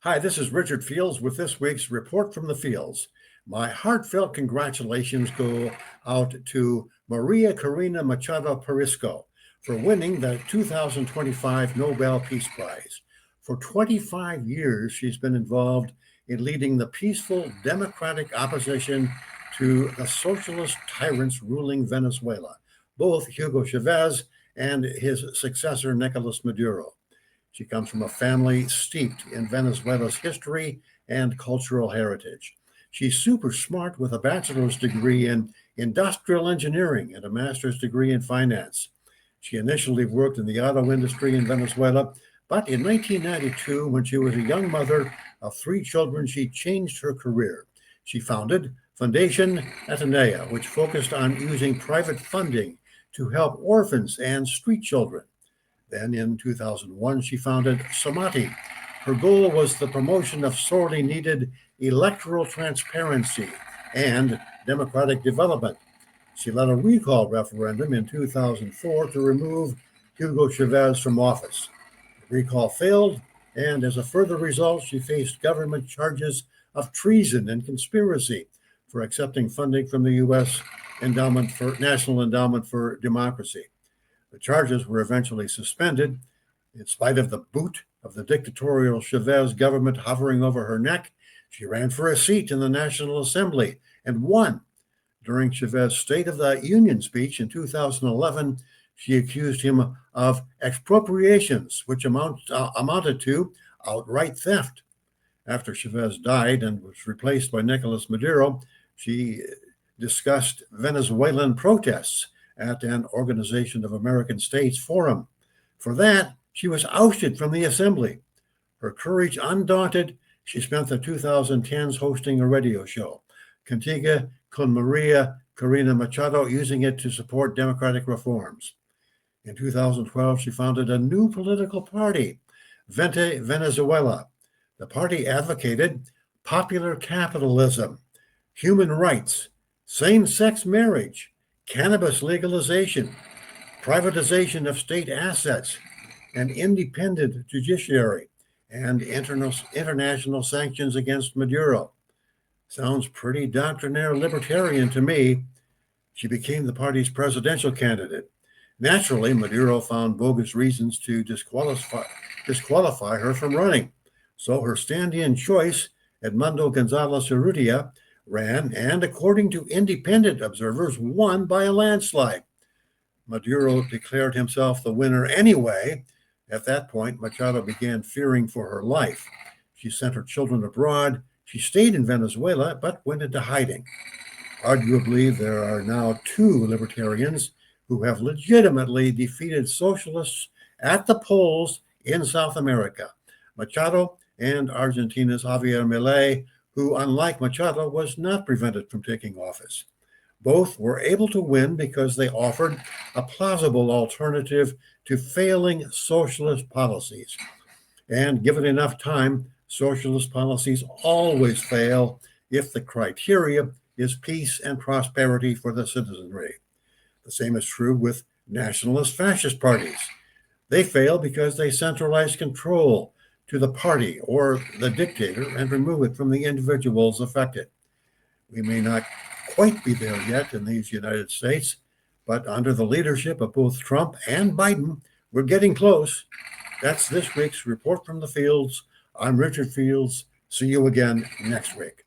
Hi, this is Richard Fields with this week's Report from the Fields. My heartfelt congratulations go out to Maria Corina Machado Parisco for winning the 2025 Nobel Peace Prize. For 25 years, she's been involved in leading the peaceful democratic opposition to the socialist tyrants ruling Venezuela, both Hugo Chavez and his successor, Nicholas Maduro. She comes from a family steeped in Venezuela's history and cultural heritage. She's super smart with a bachelor's degree in industrial engineering and a master's degree in finance. She initially worked in the auto industry in Venezuela, but in 1992, when she was a young mother of three children, she changed her career. She founded Foundation Atenea, which focused on using private funding to help orphans and street children. Then in 2001, she founded Samati. Her goal was the promotion of sorely needed electoral transparency and democratic development. She led a recall referendum in 2004 to remove Hugo Chavez from office. The recall failed, and as a further result, she faced government charges of treason and conspiracy for accepting funding from the U.S. National Endowment for Democracy. The charges were eventually suspended. In spite of the boot of the dictatorial Chavez government hovering over her neck, she ran for a seat in the National Assembly and won. During Chavez's State of the Union speech in 2011, she accused him of expropriations, which amounted to outright theft. After Chavez died and was replaced by Nicholas Maduro, she discussed Venezuelan protests at an Organization of American States forum. For that, she was ousted from the assembly. Her courage undaunted, she spent the 2010s hosting a radio show, Cantiga con Maria Corina Machado, using it to support democratic reforms. In 2012, she founded a new political party, Vente Venezuela. The party advocated popular capitalism, human rights, same-sex marriage, cannabis legalization, privatization of state assets, an independent judiciary, and international sanctions against Maduro. Sounds pretty doctrinaire libertarian to me. She became the party's presidential candidate. Naturally, Maduro found bogus reasons to disqualify her from running. So her stand-in choice, Edmundo Gonzalez Urrutia, ran and, according to independent observers, won by a landslide. Maduro declared himself the winner anyway. At that point, Machado began fearing for her life. She sent her children abroad. She stayed in Venezuela, but went into hiding. Arguably, there are now two libertarians who have legitimately defeated socialists at the polls in South America, Machado and Argentina's Javier Milei, who, unlike Machado, was not prevented from taking office. Both were able to win because they offered a plausible alternative to failing socialist policies. And given enough time, socialist policies always fail if the criteria is peace and prosperity for the citizenry. The same is true with nationalist fascist parties. They fail because they centralize control to the party or the dictator and remove it from the individuals affected. We may not quite be there yet in these United States, but under the leadership of both Trump and Biden, we're getting close. That's this week's Report from the Fields. I'm Richard Fields. See you again next week.